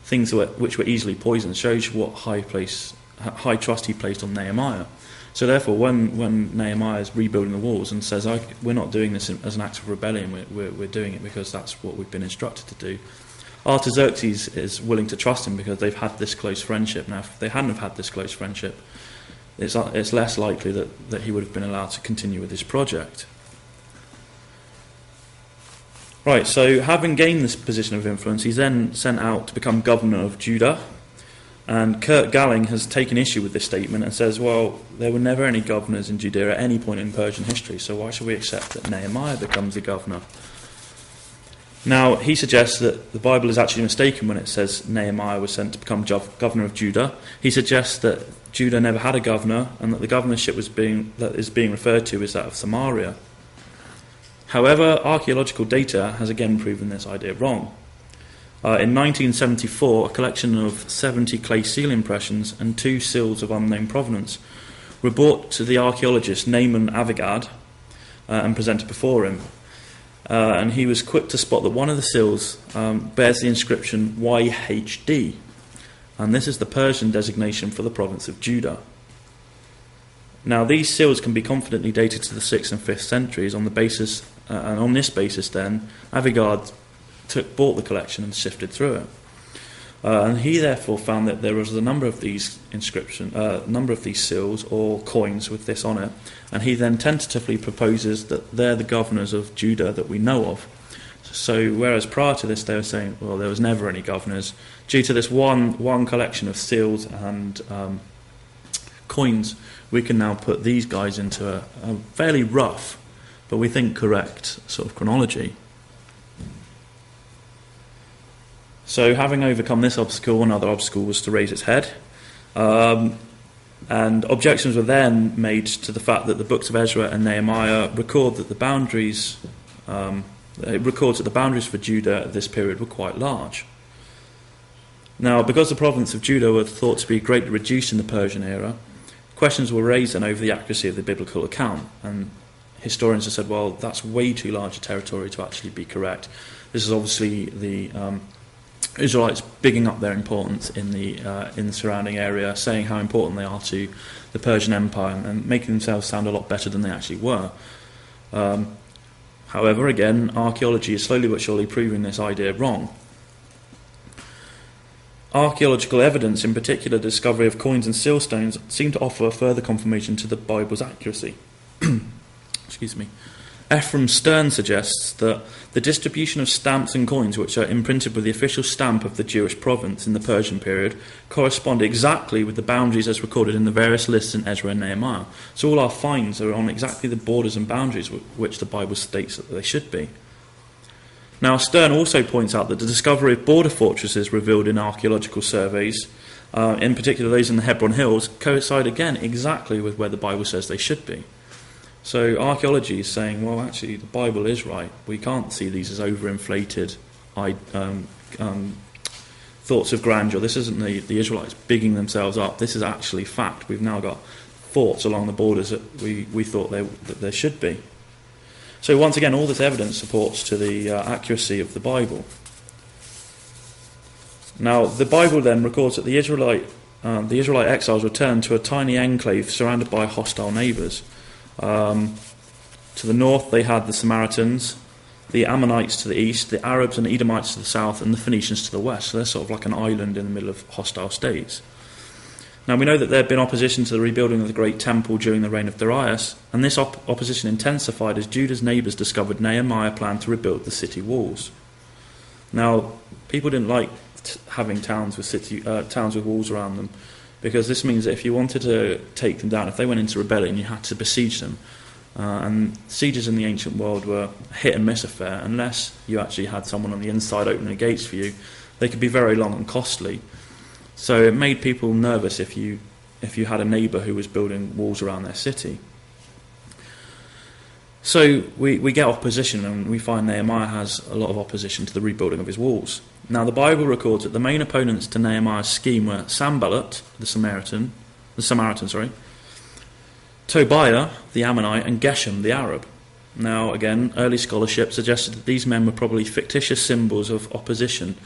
things which were easily poisoned, shows what high trust he placed on Nehemiah. So therefore, when Nehemiah is rebuilding the walls and says, we're not doing this as an act of rebellion, we're doing it because that's what we've been instructed to do, Artaxerxes is willing to trust him because they've had this close friendship. Now, if they hadn't have had this close friendship, it's less likely that he would have been allowed to continue with his project. Right, so having gained this position of influence, he's then sent out to become governor of Judah. And Kurt Galling has taken issue with this statement and says, well, there were never any governors in Judea at any point in Persian history, so why should we accept that Nehemiah becomes the governor? Now, he suggests that the Bible is actually mistaken when it says Nehemiah was sent to become governor of Judah. He suggests that Judah never had a governor and that the governorship that is being referred to is that of Samaria. However, archaeological data has again proven this idea wrong. In 1974, a collection of 70 clay seal impressions and 2 seals of unknown provenance were brought to the archaeologist Naaman Avigad and presented before him. And he was quick to spot that one of the seals bears the inscription YHD, and this is the Persian designation for the province of Judah. Now, these seals can be confidently dated to the 6th and 5th centuries on this basis then, Avigad bought the collection and sifted through it. And he therefore found that there was a number of these seals or coins with this on it, and he then tentatively proposes that they're the governors of Judah that we know of. So whereas prior to this they were saying, well, there was never any governors, due to this one collection of seals and coins, we can now put these guys into a fairly rough, but we think correct, sort of chronology. So having overcome this obstacle, another obstacle was to raise its head. And objections were then made to the fact that the books of Ezra and Nehemiah record that the boundaries for Judah at this period were quite large. Now, because the province of Judah were thought to be greatly reduced in the Persian era, questions were raised then over the accuracy of the biblical account. And historians have said, well, that's way too large a territory to actually be correct. This is obviously the Israelites bigging up their importance in the surrounding area, saying how important they are to the Persian Empire and making themselves sound a lot better than they actually were. However, again, archaeology is slowly but surely proving this idea wrong. Archaeological evidence, in particular the discovery of coins and seal stones, seem to offer further confirmation to the Bible's accuracy. Excuse me. Ephraim Stern suggests that the distribution of stamps and coins which are imprinted with the official stamp of the Jewish province in the Persian period correspond exactly with the boundaries as recorded in the various lists in Ezra and Nehemiah. So all our finds are on exactly the borders and boundaries which the Bible states that they should be. Now, Stern also points out that the discovery of border fortresses revealed in archaeological surveys, in particular those in the Hebron Hills, coincide again exactly with where the Bible says they should be. So archaeology is saying, well, actually, the Bible is right. We can't see these as overinflated thoughts of grandeur. This isn't the Israelites bigging themselves up. This is actually fact. We've now got forts along the borders that we thought that there should be. So once again, all this evidence supports to the accuracy of the Bible. Now, the Bible then records that the Israelite exiles returned to a tiny enclave surrounded by hostile neighbours. To the north they had the Samaritans, the Ammonites to the east, the Arabs and Edomites to the south, and the Phoenicians to the west. So they're sort of like an island in the middle of hostile states. Now we know that there had been opposition to the rebuilding of the great temple during the reign of Darius, and this opposition intensified as Judah's neighbours discovered Nehemiah planned to rebuild the city walls. Now, people didn't like having towns with walls around them, because this means that if you wanted to take them down, if they went into rebellion, you had to besiege them. And sieges in the ancient world were a hit and miss affair. Unless you actually had someone on the inside opening the gates for you, they could be very long and costly. So it made people nervous if you had a neighbour who was building walls around their city. So we get opposition, and we find Nehemiah has a lot of opposition to the rebuilding of his walls. Now the Bible records that the main opponents to Nehemiah's scheme were Sanballat, the Samaritan, Tobiah, the Ammonite, and Geshem, the Arab. Now again, early scholarship suggested that these men were probably fictitious symbols of opposition.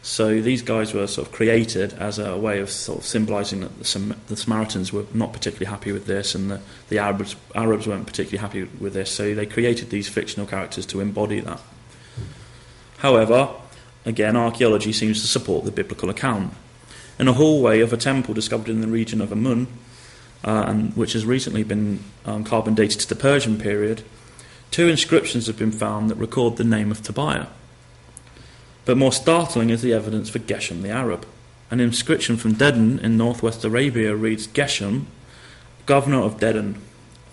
So these guys were sort of created as a way of sort of symbolising that the Samaritans were not particularly happy with this, and the Arabs weren't particularly happy with this. So they created these fictional characters to embody that. However, again, archaeology seems to support the biblical account. In a hallway of a temple discovered in the region of Amun, and which has recently been carbon dated to the Persian period, 2 inscriptions have been found that record the name of Tobiah. But more startling is the evidence for Geshem the Arab. An inscription from Dedan in northwest Arabia reads Geshem, governor of Dedan.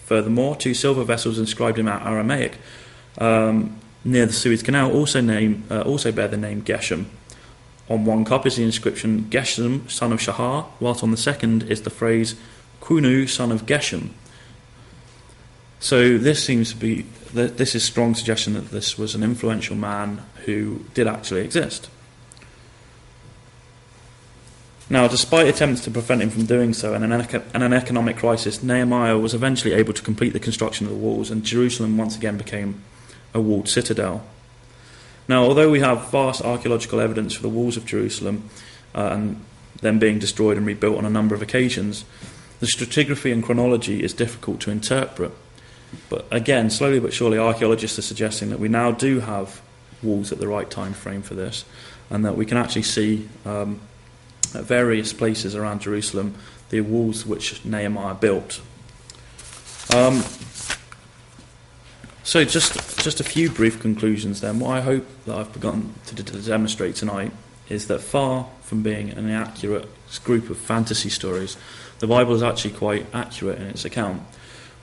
Furthermore, 2 silver vessels inscribed in Aramaic near the Suez Canal also bear the name Geshem. On one cup is the inscription Geshem, son of Shahar, whilst on the second is the phrase Kunu, son of Geshem. So this is strong suggestion that this was an influential man who did actually exist. Now, despite attempts to prevent him from doing so and an economic crisis, Nehemiah was eventually able to complete the construction of the walls, and Jerusalem once again became a walled citadel. Now, although we have vast archaeological evidence for the walls of Jerusalem and them being destroyed and rebuilt on a number of occasions, the stratigraphy and chronology is difficult to interpret. But again, slowly but surely, archaeologists are suggesting that we now do have walls at the right time frame for this, and that we can actually see at various places around Jerusalem the walls which Nehemiah built. So just a few brief conclusions then. What I hope that I've begun to demonstrate tonight is that far from being an inaccurate group of fantasy stories, the Bible is actually quite accurate in its account.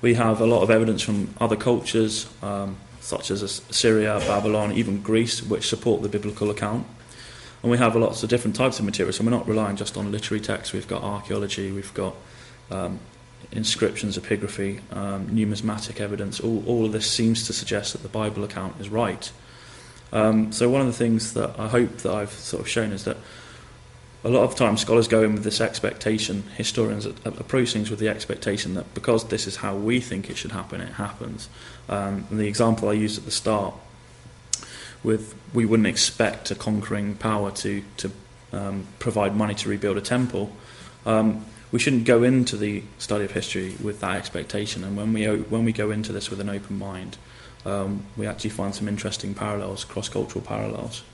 We have a lot of evidence from other cultures, such as Assyria, Babylon, even Greece, which support the biblical account. And we have lots of different types of material, so we're not relying just on literary texts. We've got archaeology, we've got inscriptions, epigraphy, numismatic evidence. All of this seems to suggest that the Bible account is right. So one of the things that I hope that I've sort of shown is that a lot of times scholars go in with this expectation, historians approach things with the expectation that because this is how we think it should happen, it happens. And the example I used at the start, with we wouldn't expect a conquering power to provide money to rebuild a temple, we shouldn't go into the study of history with that expectation. And when we go into this with an open mind, we actually find some interesting parallels, cross-cultural parallels.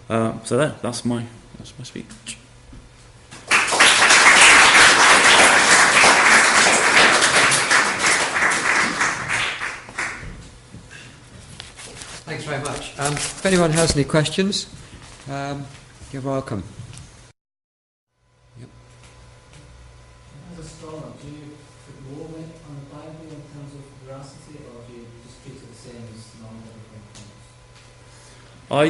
So that's my speech. Thanks very much. If anyone has any questions, you're welcome. Yep. As a scholar, do you put more weight on the Bible in terms of veracity, or do you just treat it the same as non-biblical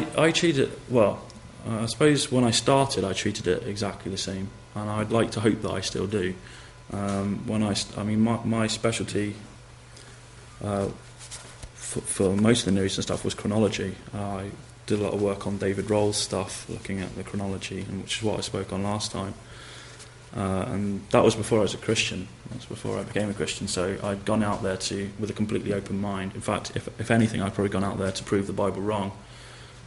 accounts? I treat it, well, I suppose when I started I treated it exactly the same, and I'd like to hope that I still do. My specialty for most of the Near Eastern stuff was chronology. I did a lot of work on David Roll's stuff, looking at the chronology, which is what I spoke on last time. And that was before I was a Christian. That was before I became a Christian. So I'd gone out there with a completely open mind. In fact, if anything, I'd probably gone out there to prove the Bible wrong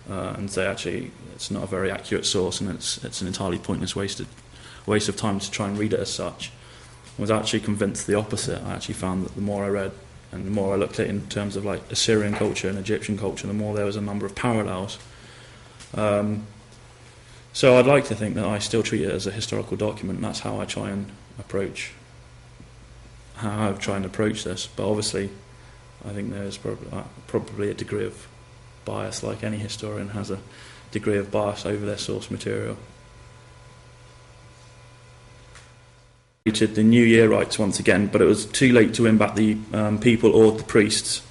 and say actually it's not a very accurate source, and it's an entirely pointless waste of time to try and read it as such. I was actually convinced the opposite. I actually found that the more I read And the more I looked at it in terms of like Assyrian culture and Egyptian culture, the more there was a number of parallels. So I'd like to think that I still treat it as a historical document, and that's how I try and approach this. But obviously, I think there's probably a degree of bias, like any historian has a degree of bias over their source material. The New Year rites once again, but it was too late to win back the people or the priests.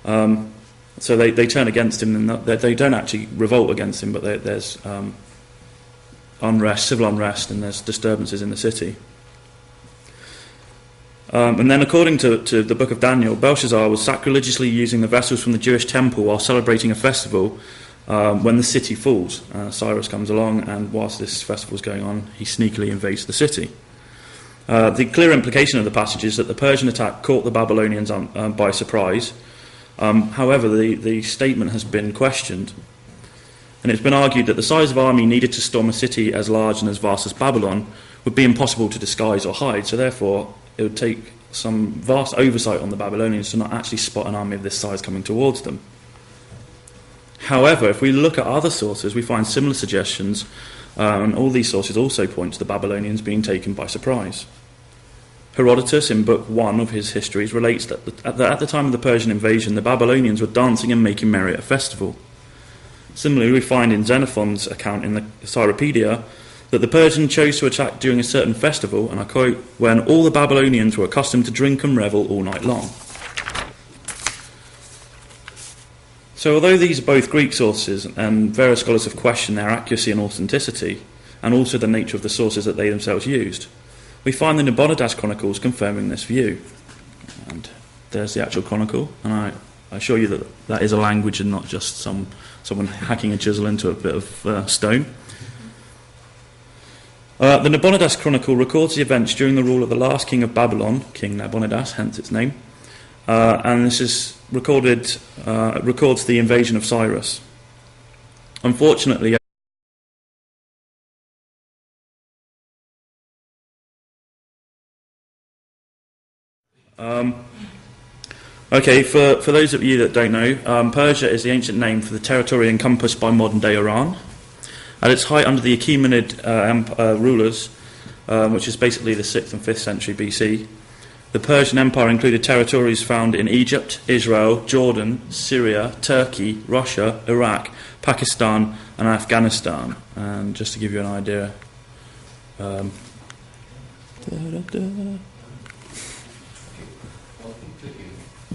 So they turn against him, and they don't actually revolt against him, but there's unrest, civil unrest, and there's disturbances in the city. And then according to the book of Daniel, Belshazzar was sacrilegiously using the vessels from the Jewish temple while celebrating a festival when the city falls. Cyrus comes along, and whilst this festival is going on, he sneakily invades the city. The clear implication of the passage is that the Persian attack caught the Babylonians by surprise. However, the statement has been questioned, and it's been argued that the size of army needed to storm a city as large and as vast as Babylon would be impossible to disguise or hide, so therefore it would take some vast oversight on the Babylonians to not actually spot an army of this size coming towards them. However, if we look at other sources, we find similar suggestions, and all these sources also point to the Babylonians being taken by surprise. Herodotus, in Book 1 of his histories, relates that at the time of the Persian invasion, the Babylonians were dancing and making merry at a festival. Similarly, we find in Xenophon's account in the Cyropedia that the Persians chose to attack during a certain festival, and I quote, when all the Babylonians were accustomed to drink and revel all night long. So although these are both Greek sources, and various scholars have questioned their accuracy and authenticity, and also the nature of the sources that they themselves used, we find the Nabonidus Chronicles confirming this view. And there's the actual chronicle, and I assure you that that is a language and not just someone hacking a chisel into a bit of stone. The Nabonidus Chronicle records the events during the rule of the last king of Babylon, King Nabonidus, hence its name, and this is records the invasion of Cyrus. Unfortunately, for those of you that don't know, Persia is the ancient name for the territory encompassed by modern-day Iran. At its height under the Achaemenid rulers, which is basically the 6th and 5th century BC, the Persian Empire included territories found in Egypt, Israel, Jordan, Syria, Turkey, Russia, Iraq, Pakistan and Afghanistan. And just to give you an idea...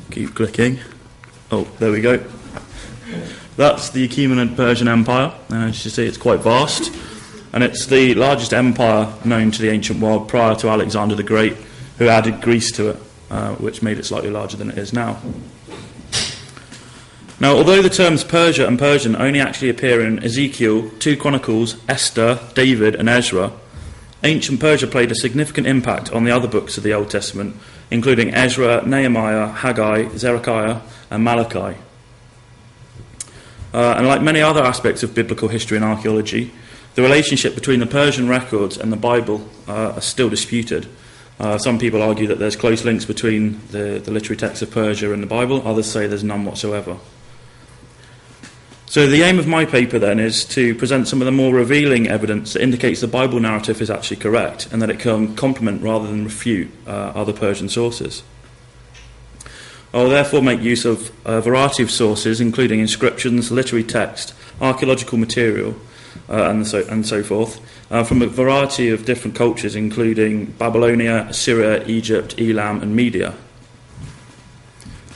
Keep clicking. Oh, there we go. That's the Achaemenid Persian Empire. As you see, it's quite vast, and it's the largest empire known to the ancient world prior to Alexander the Great, who added Greece to it, which made it slightly larger than it is now. Now, although the terms Persia and Persian only actually appear in Ezekiel, 2 Chronicles, Esther, David and Ezra, ancient Persia played a significant impact on the other books of the Old Testament, including Ezra, Nehemiah, Haggai, Zedekiah and Malachi. And like many other aspects of biblical history and archaeology, the relationship between the Persian records and the Bible are still disputed. Some people argue that there's close links between the literary texts of Persia and the Bible, others say there's none whatsoever. So the aim of my paper then is to present some of the more revealing evidence that indicates the Bible narrative is actually correct and that it can complement rather than refute other Persian sources. I will therefore make use of a variety of sources, including inscriptions, literary text, archaeological material, and so forth, from a variety of different cultures, including Babylonia, Assyria, Egypt, Elam, and Media.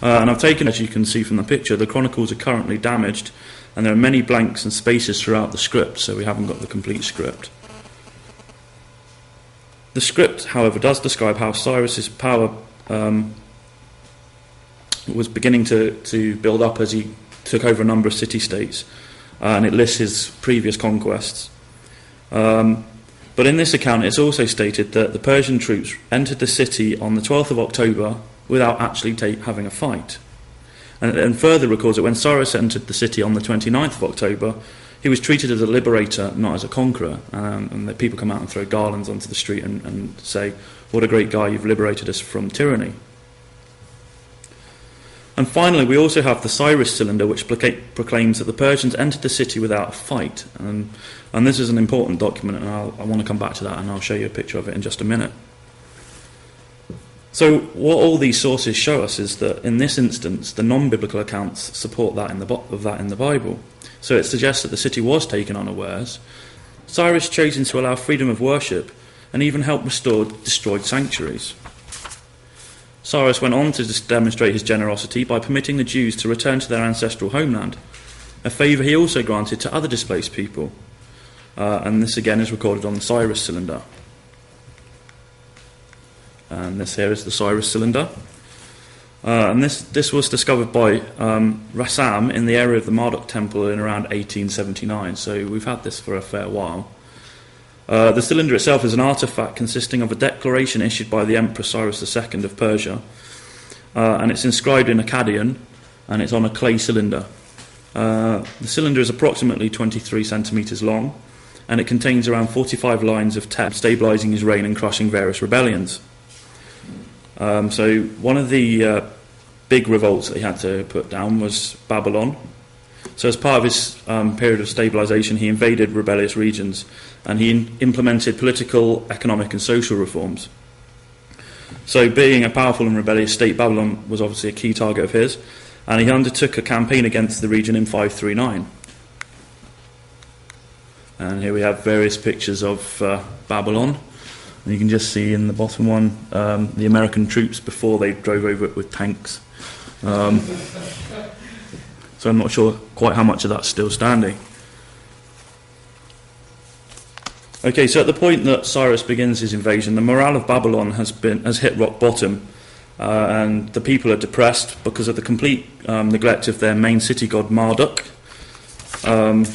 And I've taken, as you can see from the picture, the chronicles are currently damaged, and there are many blanks and spaces throughout the script, so we haven't got the complete script. The script, however, does describe how Cyrus's power was beginning to build up as he took over a number of city-states, and it lists his previous conquests. But in this account it's also stated that the Persian troops entered the city on the 12th of October without actually having a fight. And further records that when Cyrus entered the city on the 29th of October, he was treated as a liberator, not as a conqueror, and that people come out and throw garlands onto the street and say, what a great guy, you've liberated us from tyranny. And finally, we also have the Cyrus cylinder, which proclaims that the Persians entered the city without a fight. And this is an important document, and I want to come back to that, and I'll show you a picture of it in just a minute. So what all these sources show us is that in this instance, the non-biblical accounts support that in the Bible. So it suggests that the city was taken unawares. Cyrus chosen to allow freedom of worship and even help restore destroyed sanctuaries. Cyrus went on to demonstrate his generosity by permitting the Jews to return to their ancestral homeland, a favour he also granted to other displaced people. And this again is recorded on the Cyrus cylinder. And this here is the Cyrus cylinder. And this was discovered by Rassam in the area of the Marduk temple in around 1879, so we've had this for a fair while. The cylinder itself is an artefact consisting of a declaration issued by the Emperor Cyrus II of Persia, and it's inscribed in Akkadian, and it's on a clay cylinder. The cylinder is approximately 23 centimetres long, and it contains around 45 lines of text stabilising his reign and crushing various rebellions. So one of the big revolts that he had to put down was Babylon. So as part of his period of stabilisation, he invaded rebellious regions, and he implemented political, economic and social reforms. So being a powerful and rebellious state, Babylon was obviously a key target of his, and he undertook a campaign against the region in 539. And here we have various pictures of Babylon. And you can just see in the bottom one the American troops before they drove over it with tanks. So I'm not sure quite how much of that's still standing. Okay, so at the point that Cyrus begins his invasion, the morale of Babylon has hit rock bottom, and the people are depressed because of the complete neglect of their main city god Marduk. And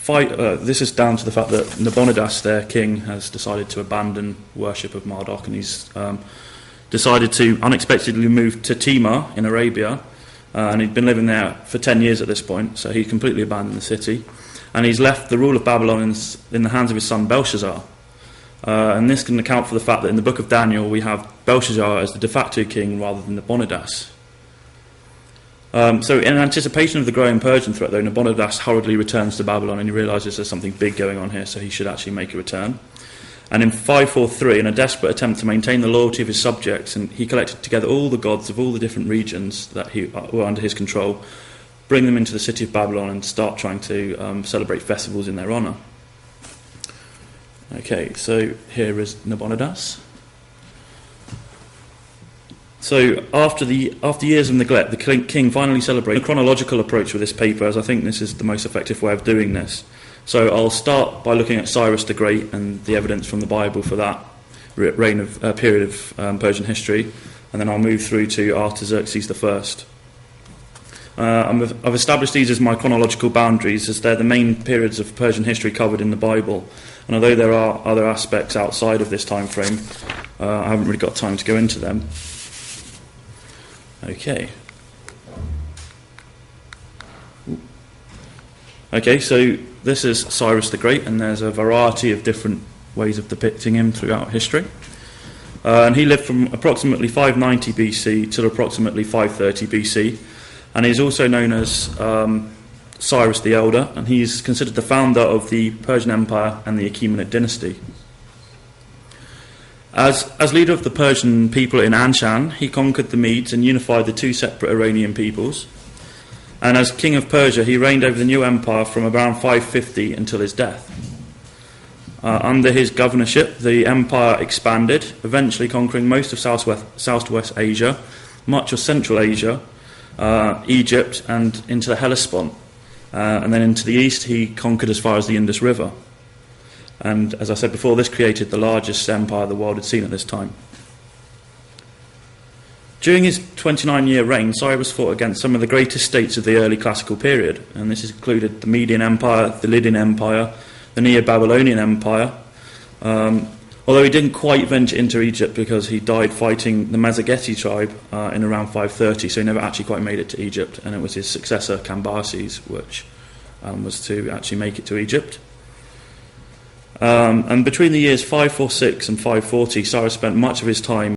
this is down to the fact that Nabonidus, their king, has decided to abandon worship of Marduk, and he's decided to unexpectedly move to Timar in Arabia, and he'd been living there for 10 years at this point, so he completely abandoned the city, and he's left the rule of Babylon in the hands of his son Belshazzar. And this can account for the fact that in the book of Daniel we have Belshazzar as the de facto king rather than Nabonidus. So in anticipation of the growing Persian threat, though, Nabonidus hurriedly returns to Babylon, and he realises there's something big going on here, so he should actually make a return. And in 543, in a desperate attempt to maintain the loyalty of his subjects, and he collected together all the gods of all the different regions that were under his control, bring them into the city of Babylon and start trying to celebrate festivals in their honour. Okay, so here is Nabonidus. So after years of neglect, the king finally celebrated a chronological approach with this paper, as I think this is the most effective way of doing this. So I'll start by looking at Cyrus the Great and the evidence from the Bible for that period of Persian history, and then I'll move through to Artaxerxes I. I've established these as my chronological boundaries, as they're the main periods of Persian history covered in the Bible. And although there are other aspects outside of this time frame, I haven't really got time to go into them. Okay, so this is Cyrus the Great, and there's a variety of different ways of depicting him throughout history. And he lived from approximately 590 BC till approximately 530 BC, and he's also known as Cyrus the Elder, and he's considered the founder of the Persian Empire and the Achaemenid dynasty. As leader of the Persian people in Anshan, he conquered the Medes and unified the two separate Iranian peoples. And as king of Persia, he reigned over the new empire from around 550 until his death. Under his governorship, the empire expanded, eventually conquering most of Southwest Asia, much of Central Asia, Egypt, and into the Hellespont. And then into the east, he conquered as far as the Indus River. And as I said before, this created the largest empire the world had seen at this time. During his 29-year reign, Cyrus fought against some of the greatest states of the early classical period, and this included the Median Empire, the Lydian Empire, the Neo-Babylonian Empire, although he didn't quite venture into Egypt because he died fighting the Mazzageti tribe in around 530, so he never actually quite made it to Egypt, and it was his successor, Cambyses, which was to actually make it to Egypt. And between the years 546 and 540, Cyrus spent much of his time